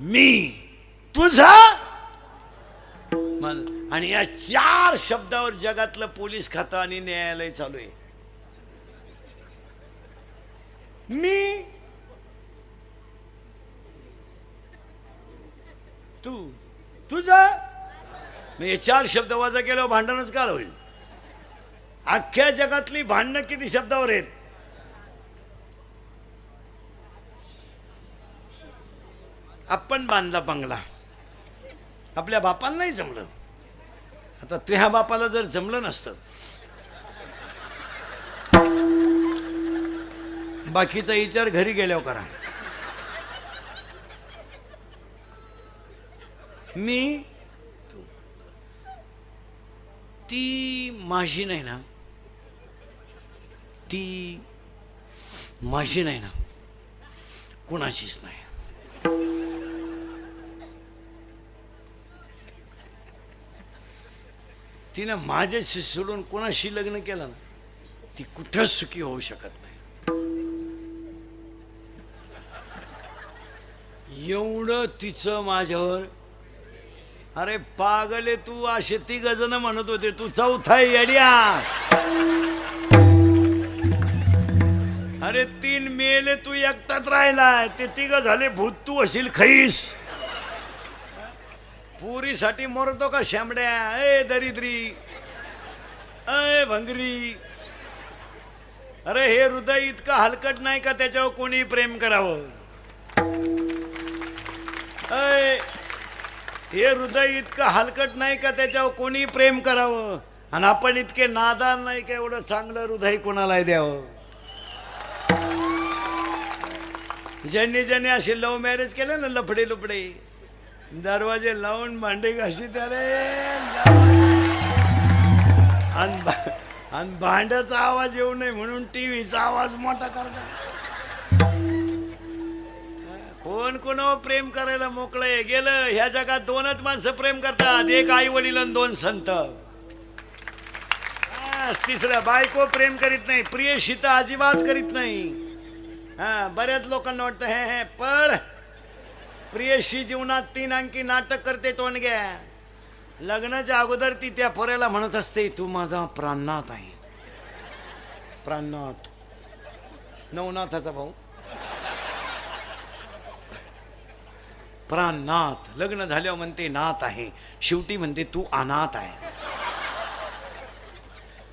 मी तुझा आणि या 4 शब्दावर जगातलं पोलीस खातं आणि न्यायालय चालू आहे. मी तू तुझा. मी हे 4 शब्द वजा केल्यावर भांडणच काल होईल. अख्ख्या जगातली भांडणं किती शब्दावर आहेत? आपण बांधला बंगला, आपल्या बापाला नाही जमलं. आता तुझ्या बापाला जर जमलं नसतं, बाकीचा विचार घरी गेल्यावर करा. मी ती माझी नाही ना, ती माझी नाही ना, कुणाचीच नाही. तिनं माझ्याशी सोडून कोणाशी लग्न केलं ना, ती कुठंच सुखी होऊ शकत नाही. एवढं तिचं माझ्यावर. अरे पागले तू, असे 3 जण म्हणत होते तू चौथा येड्या. अरे 3 मेले, तू एकटाच राहिलाय. ते 3 झाले भूत, तू असेल खैस. पुरीसाठी मरतो का शामड्या? ए दरिद्री, ए भंगरी. अरे हे हृदय इतकं हलकट नाही का त्याच्यावर कोणी प्रेम करावं? अय, हे हृदय इतकं हलकट नाही का त्याच्यावर कोणी प्रेम करावं? आणि आपण इतके नादान नाही का एवढं चांगलं हृदय कोणाला द्यावं? ज्यांनी ज्यांनी असे लव्ह मॅरेज केलं ना, लफडे लुपडे, दरवाजे लावून भांडे घाशी त्यारे, आणि भांड्याचा आवाज येऊ नये म्हणून टीव्हीचा आवाज मोठा करता. कोण कोणावर प्रेम करायला मोकळं गेलं? ह्या जगात 2च माणसं प्रेम करतात, एक आई वडील आणि 2 संत. तिसरं बायको प्रेम करीत नाही, प्रियशी तर अजिबात करीत नाही. बऱ्याच लोकांना वाटतं हे पण प्रियशी जीवनात 3 अंकी नाटक करते टोनग्या. लग्नाच्या अगोदर ती त्या पोऱ्याला म्हणत असते, तू माझा प्राणनाथ आहे. प्राणनाथ, नवनाथाचा भाऊ. प्राणनाथ. लग्न झाल्यावर म्हणते नाथ आहे, शेवटी म्हणते तू अनाथ आहे.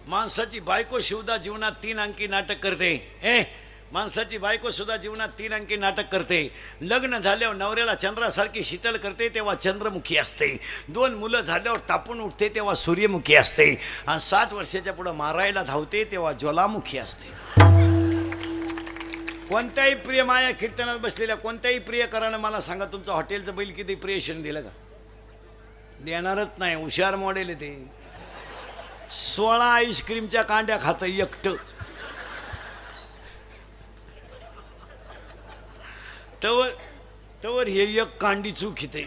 माणसाची बायको सुद्धा जीवनात 3 अंकी नाटक करते. माणसाची बायको सुद्धा जीवनात 3 अंकी नाटक करते. लग्न झाल्यावर नवऱ्याला चंद्रासारखी शीतल करते तेव्हा चंद्रमुखी असते. 2 मुलं झाल्यावर तापून उठते तेव्हा सूर्यमुखी असते. आणि 7 वर्षाच्या पुढे मारायला धावते तेव्हा ज्वालामुखी असते. कोणत्याही प्रिय माया कीर्तनात बसलेल्या कोणत्याही प्रियकरानं मला सांगा, तुमचं हॉटेलचं बिल किती प्रियशन दिलं का? देणारच नाही. हुशार मॉडेल आहे ते. 16 आईस्क्रीमच्या कांड्या खातं एकटं. तवर हे एक कांडी चूक घेते.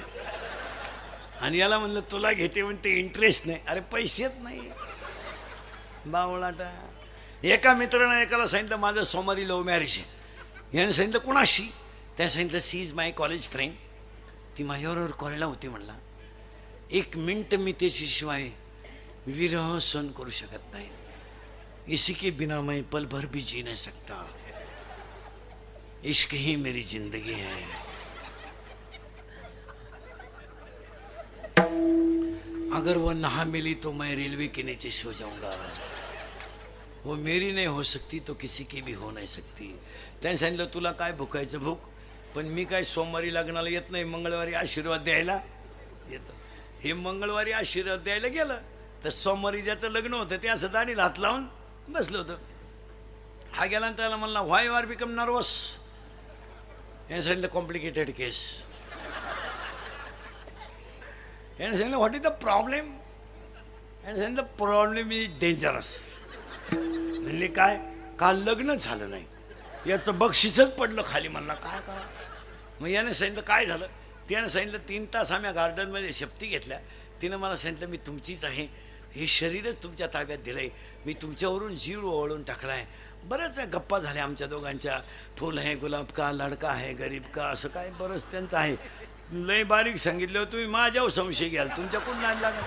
आणि याला म्हणलं तुला घेते म्हणते इंटरेस्ट नाही. अरे पैसेच नाही बावळाटा. एका मित्रानं एकाला सांगितलं माझं सोमवारी लव्ह मॅरेज आहे. याने सांगितलं कोणाशी? त्या सांगितलं she is my college friend. ती माझ्याबरोबर कॉलेजला होती. म्हणला 1 मिनिट मी त्याच्याशिवाय विरह सहन करू शकत नाही. इसी के बिना मैं पल भर भी जी नहीं सकता. इश्क ही मेरी जिंदगी है. अगर वो ना मिली तो मैं रेलवे के नीचे सो जाऊंगा. वो मेरी नहीं हो सकती तो किसी की भी हो नहीं सकती. त्याने सांगितलं तुला काय भुकायचं भूक, पण मी काय सोमवारी लग्नाला येत नाही, मंगळवारी आशीर्वाद द्यायला येतो. हे मंगळवारी आशीर्वाद द्यायला गेलं तर सोमवारी ज्याचं लग्न होतं ते असं दाढीला हात लावून बसलं होतं. हा गेला आणि त्याला म्हणला व्हाय यू आर बिकम नर्वस. याने सांगितलं कॉम्प्लिकेटेड केस. याने सांगितलं व्हॉट इज द प्रॉब्लेम. याने सांगितलं प्रॉब्लेम इज डेंजरस. म्हणले काय? काल लग्न झालं नाही, याचं बक्षीसच पडलं खाली. म्हणला काय करा? मग याने सांगितलं काय झालं? त्यानं सांगितलं 3 तास आम्ही गार्डनमध्ये शपथी घेतल्या. तिनं मला सांगितलं मी तुमचीच आहे, हे शरीरच तुमच्या ताब्यात दिलं आहे, मी तुमच्यावरून जीव ओळून टाकला आहे. बऱ्याच गप्पा झाल्या आमच्या दोघांच्या. फूल आहे गुलाब का, लडका आहे गरीब का, असं काय बरंच त्यांचं आहे. लय बारीक सांगितलं तुम्ही माझ्यावर संशय घ्याल, तुमच्याकडून नाही लागत.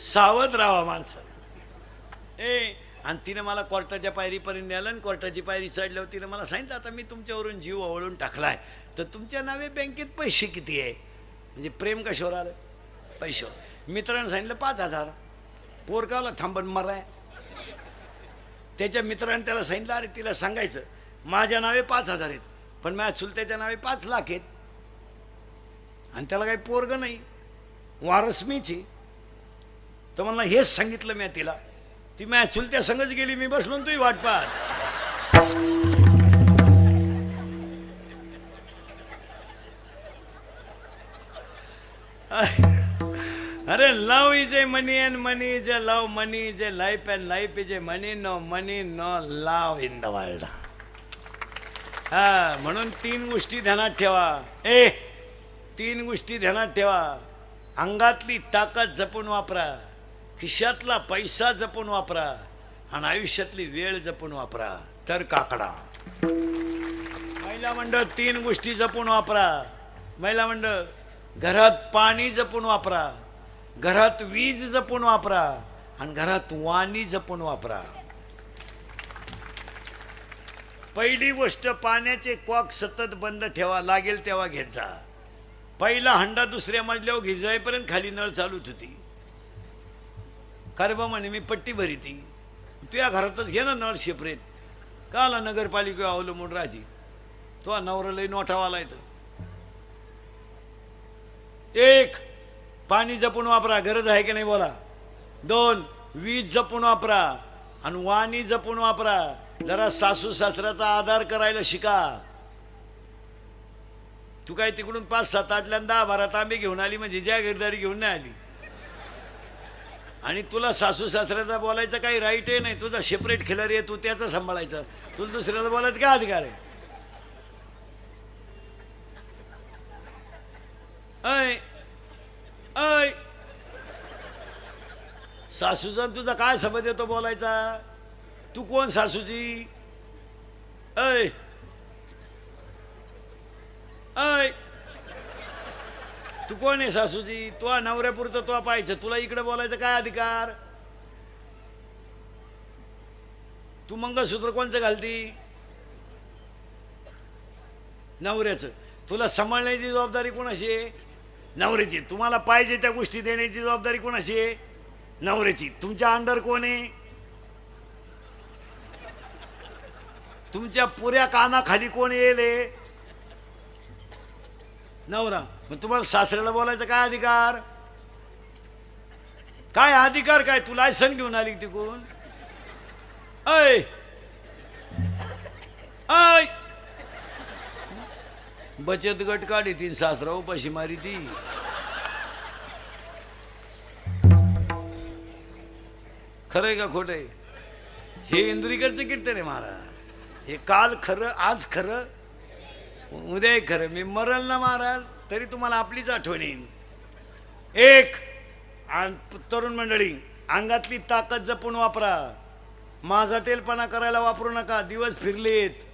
सावध राहा माणसं. आणि तिनं मला कोर्टाच्या पायरीपर्यंत नेलं आणि कोर्टाची पायरी चढल्यावर तिनं मला सांगितलं आता मी तुमच्यावरून जीव ओवळून टाकलाय तर तुमच्या नावे बँकेत पैसे किती आहे. म्हणजे प्रेम कशावर आलं, पैशावर. मित्रानं सांगितलं 5,000. पोरकाला थांबण मराय. त्याच्या मित्राने त्याला सांगितलं अरे तिला सांगायचं माझ्या नावे 5,000 आहेत पण माझ्या चुलत्याच्या नावे 5 लाख आहेत आणि त्याला काही पोरग नाही, वारस मीची. तर मला हेच सांगितलं मी तिला. ती माझ्या चुलत्या संगच गेली, मी बसलो तुही वाट पाहत. अरे love is a money and money is a love. Money is a life and life is a money. No money no love in the world. हा म्हणून 3 गोष्टी ध्यानात ठेवा. 3 गोष्टी ध्यानात ठेवा. अंगातली ताकद जपून वापरा, खिशातला पैसा जपून वापरा आणि आयुष्यातली वेळ जपून वापरा तर काकडा. महिला मंडळ 3 गोष्टी जपून वापरा. महिला मंडळ घरात पाणी जपून वापरा, घरात वीज जपून वापरा आणि घरात वाणी जपून वापरा. पहिली गोष्ट पाण्याचे कॉक सतत बंद ठेवा, लागेल तेव्हा घेत जा. पहिला हंडा दुसऱ्या मजल्यावर घिजायपर्यंत खाली नळ चालूच होती. कारबा म्हणे मी पट्टी भरी ती, तुझ्या घरातच घे ना नळ सेपरेट. का आला नगरपालिका अवलंबून राजी. तो नवरा लई नोठावाला येतो. 1 पाणी जपून वापरा, गरज आहे की नाही बोला. 2 वीज जपून वापरा आणि वाणी जपून वापरा. जरा सासू सासऱ्याचा आधार करायला शिका. तू काय तिकडून 5-7 8 12 तांबे घेऊन आली म्हणजे जागीरदारी घेऊन नाही आली आणि तुला सासू सासऱ्याचा बोलायचं काही राईट आहे नाही. तुझा सेपरेट खिलारी आहे, तू त्याचं सांभाळायचं. तुला दुसऱ्याला बोलायचं काय अधिकार आहे. ऐ ऐ सासूचा तुझा काय संबंध येतो बोलायचा. तू कोण सासूची. ऐ ऐ तू कोण आहे सासूची. तो नवऱ्यापुरतं तो पाहायचं, तुला इकडे बोलायचं काय अधिकार. तू मंगळसूत्र कोणचं घालती. नवऱ्याचं. तुला सांभाळण्याची जबाबदारी कोणाची आहे, नवऱ्याची. तुम्हाला पाहिजे त्या गोष्टी देण्याची जबाबदारी कोणाची आहे, नवऱ्याची. तुमच्या अंडर कोण आहे, तुमच्या पुऱ्या कानाखाली कोण येईल, नवरा. मग तुम्हाला सासऱ्याला बोलायचं काय अधिकार, काय अधिकार काय. तू लायसन घेऊन आली तिकडून. ऐ ऐ बचत गट काढी ती सासरा उपाशी मारी ती. खरंय का खोटंय. हे इंदुरीकरचं कीर्तन आहे महाराज. हे काल खरं, आज खरं, उद्या खरं. मी मरल ना महाराज तरी तुम्हाला आपलीच आठवण येईल. 1 तरुण मंडळी अंगातली ताकद जपून वापरा. माझा टेलपणा करायला वापरू नका. दिवस फिरलेत.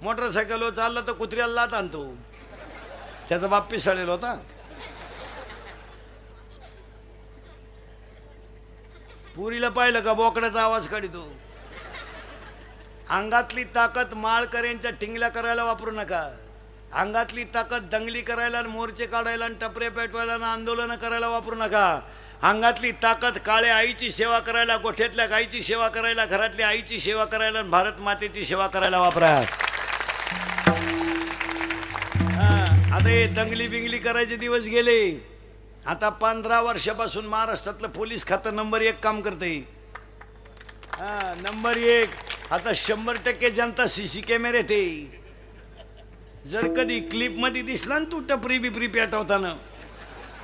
मोटरसायकलवर चालला तर कुत्र्याला लात आणतो. त्याचा बाप पिसाळलेला होता. पुरीला पाहिलं का बोकड्याचा आवाज काढतो. अंगातली ताकद माळकऱ्यांच्या टिंगल्या करायला वापरू नका. अंगातली ताकद दंगली करायला, मोर्चे काढायला, आणि टपरे पेटवायला, आंदोलन करायला वापरू नका. अंगातली ताकद काळ्या आईची सेवा करायला, गोठ्यातल्या गाईची सेवा करायला, घरातल्या आईची सेवा करायला, भारत मातेची सेवा करायला वापरा. आता हे दंगली बिंगली करायचे दिवस गेले. आता 15 वर्षापासून महाराष्ट्रातलं पोलीस खातं नंबर 1 काम करते. नंबर 1. आता 100% जनता सीसी कॅमेरे ते. जर कधी क्लिप मध्ये दिसला ना तू टपरी बिपरी पेटवताना,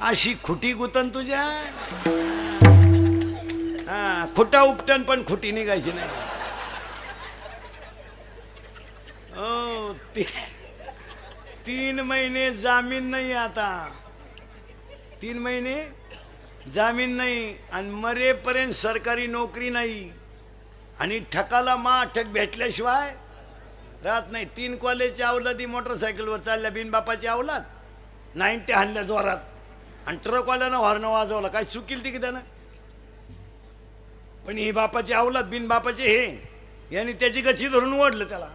अशी खुटी गुतन तुझ्या. खुटा उपटन पण खुटी निघायची नाही. 3 महिने जामीन नाही. आता 3 महिने जामीन नाही आणि मरेपर्यंत सरकारी नोकरी नाही आणि ठकाला अटक भेटल्याशिवाय राहत नाही. 3 कॉलेजची अवलादी मोटरसायकलवर चालल्या बिनबापाची अवलाद. 90 हाणल्या जोरात आणि ट्रकवाल्यानं हॉर्न वाजवला. काय चूक केली ती की त्यानं? पण ही बापाची अवलाद बिनबापाचे हे यांनी त्याची गच्ची धरून ओढलं त्याला,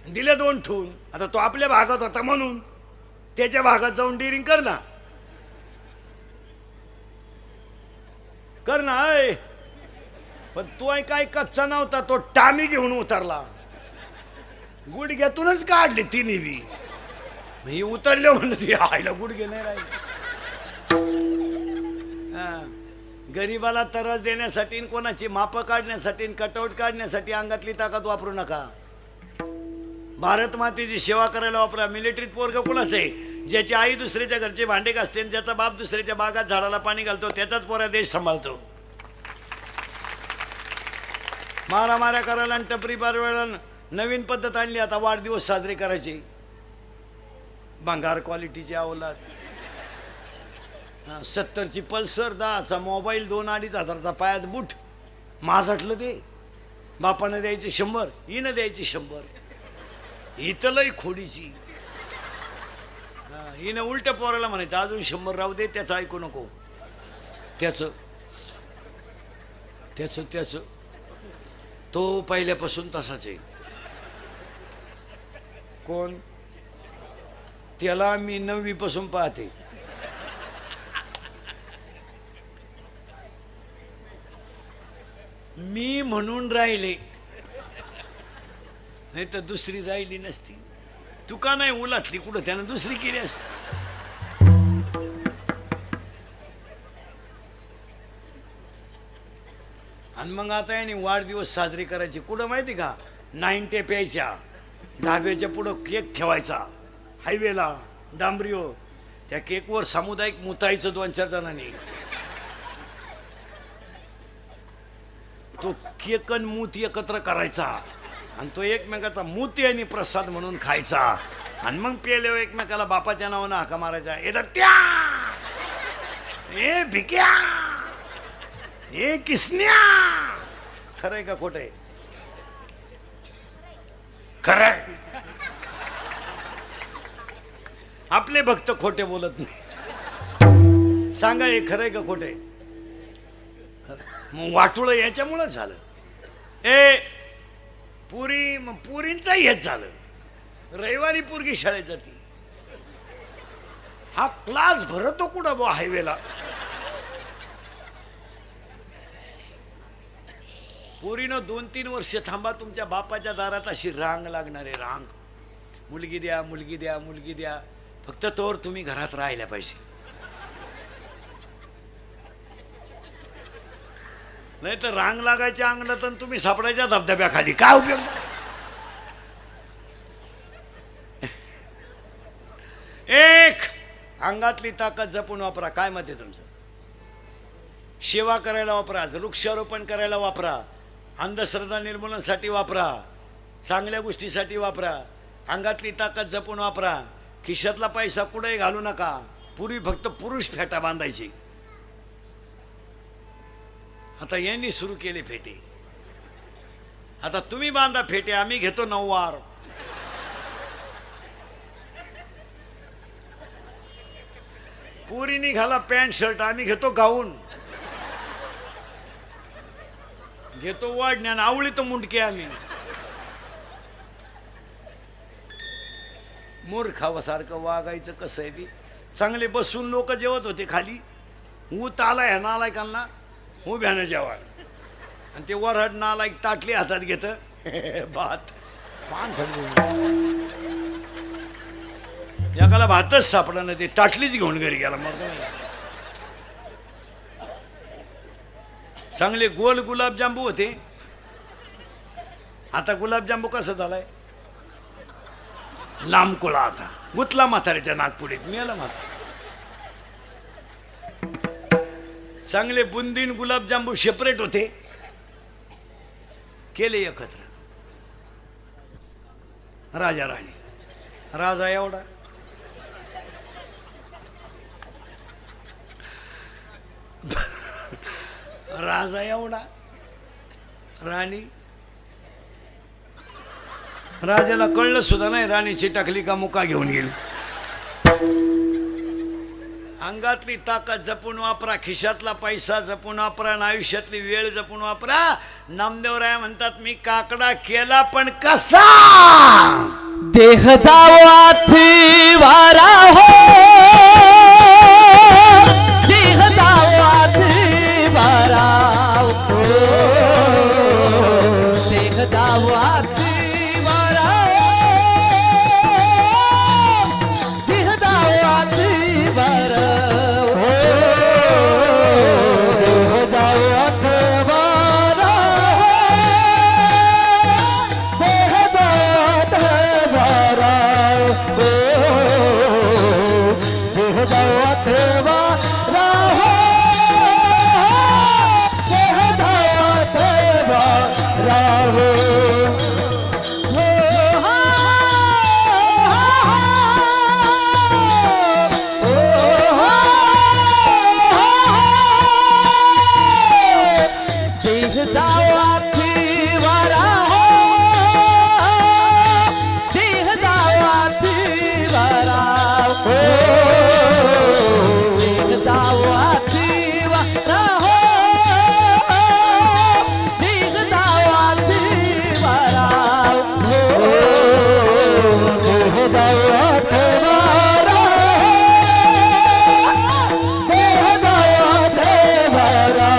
दिले 2 ठेवून. आता तो आपल्या भागात होता म्हणून त्याच्या भागात जाऊन डिरिंग कर ना, कर ना. पण तो काय कच्चा नव्हता, तो टामी घेऊन उतरला. गुडघ्यातूनच काढले तिन्ही बी. मी उतरले म्हणलं ती आईला गुडघे नाही राहिले. गरीबाला तरस देण्यासाठी, कोणाची मापं काढण्यासाठी, कटआउट काढण्यासाठी अंगातली ताकद वापरू नका. भारत मातेची सेवा करायला वापरा. मिलिटरीत पोरग कोणाचं आहे? ज्याची आई दुसऱ्याच्या घरचे भांडे घासते, ज्याचा बाप दुसऱ्याच्या बागात झाडाला पाणी घालतो, त्याचाच पोरा देश सांभाळतो. मारामाऱ्या करायला आणि टपरी पारवायला नवीन पद्धत आणली आता. वाढदिवस साजरे करायचे. भंगार क्वालिटीची अवलाद. 70ची पल्सर, 10चा मोबाईल, 2-2.5 हजाराचा पायात बूट. माझाटलं ते. बापानं द्यायचे 100, हिनं द्यायची 100. इथं लई खोडीची. हिनं उलट्या पोराला म्हणायचं अजून 100 राहू दे, त्याचं ऐकू नको. त्याचं तो पहिल्यापासून तसाच आहे. कोण? त्याला मी 9वी पासून पाहते. मी म्हणून राहिले, नाही तर दुसरी राहिली नसती. तुका नाही उलातली कुठं, त्यानं दुसरी केली असती. आणि मग आता याने वाढदिवस साजरे करायचे कुठं माहिती का? 90 प्यायच्या, धाब्याच्या पुढं केक ठेवायचा, हायवेला डांबरीवर. त्या केकवर सामुदायिक मुतायचं 2-4 जणांनी. तो केक आणि मूत एकत्र करायचा आणि तो एकमेकाचा मूती आणि प्रसाद म्हणून खायचा. आणि मग पेल्यावर एकमेकाला बापाच्या नावानं हाका मारायचा. ए दत्त्या, ए भिक्या, ए किसन्या. खरंय का खोटं आहे? खरंय. आपले भक्त खोटे बोलत नाही. सांगा हे खरंय का खोटं आहे? मग वाटोळं याच्यामुळं झालं. पुरींचं हेच झालं. रविवारी पोरगी शाळेत जाती, हा क्लास भरतो कुठं बा हायवेला. पोरीनं 2-3 वर्ष थांबा, तुमच्या बापाच्या दारात अशी रांग लागणार आहे, रांग. मुलगी द्या, मुलगी द्या, मुलगी द्या. फक्त तोवर तुम्ही घरात राहायला पाहिजे. नाही तर रांग लागायच्या अंगणात आणि तुम्ही सापडायच्या धबधब्याखाली. काय उपयोग? एक अंगातली ताकद जपून वापरा. काय मत आहे तुमचं? सेवा करायला वापरा, वृक्षारोपण करायला वापरा, अंधश्रद्धा निर्मूलनासाठी वापरा, चांगल्या गोष्टीसाठी वापरा. अंगातली ताकद जपून वापरा. खिशातला पैसा कुठेही घालू नका. पूर्वी फक्त पुरुष फेटा बांधायची, आता यांनी सुरू केले फेटे. आता तुम्ही बांधा फेटे, आम्ही घेतो 9 वार. पुरीनी घाला पॅन्ट शर्ट, आम्ही घेतो गाऊन. घेतो वाढण्यान आवळी तर मुंडके आम्ही. मूर्खावासारखं वागायचं कसं आहे बी. चांगले बसून लोक जेवत होते खाली. ऊत आला ह्या नालायकांना उभ्यानं जेवण. आणि ते वरहड नालायक ताटली हातात घेत भात पान एकाला भातच सापडा ना, ते ताटलीच घेऊन घरी गेला. मग चांगले गोल गुलाबजांबू होते, आता गुलाबजांबू कसं झालाय? लांबकोळा. आता गुतला म्हाताऱ्याच्या नागपुडीत, मिळाला म्हातारा. चांगले बुंदीन गुलाबजांबू सेपरेट होते, केले एकत्र. राजा राणी. राजा एवढा, राजा एवढा, राणी राजाला कळलं सुद्धा नाही राणीची टाकली का मुका घेऊन गेली. अंगातली ताकद जपून वापरा, खिशातला पैसा जपून वापरा, आणि आयुष्यातली वेळ जपून वापरा. नामदेवराय म्हणतात मी काकडा केला पण कसा. देह जावाथी वारा हो, देह जावाथी वारा हो, देह जावाथी वारा हो, देह जावाथी वारा हो, देह जावाथी वारा हो, देह जावाथी वारा हो, देह जावाथी वारा हो, देह जावाथी वारा हो. देह जावाथी वारा हो, देह जावाथी वारा हो, देह जावाथी वारा हो, देह जावाथी वारा हो, देह जावाथी वारा हो, देह जावाथी वारा हो, देह जावाथी वारा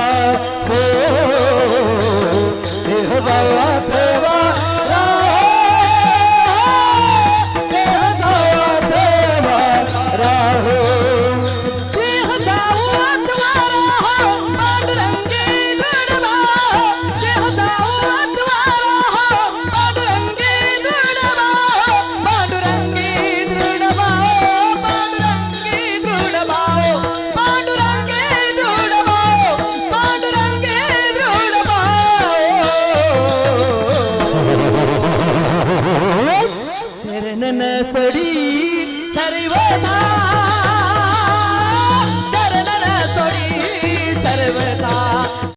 हो, देह जावाथी वारा हो. देह जावाथी वारा हो, पांडुरंगी गुडबा, देह जावाथी वारा हो, पांडुरंगी गुडबा, पांडुरंगी दृढबा, पांडुरंगी दृढबा, पांडुरंगी दृढबा, पांडुरंगी दृढबा. चरणन सडी सर्वदा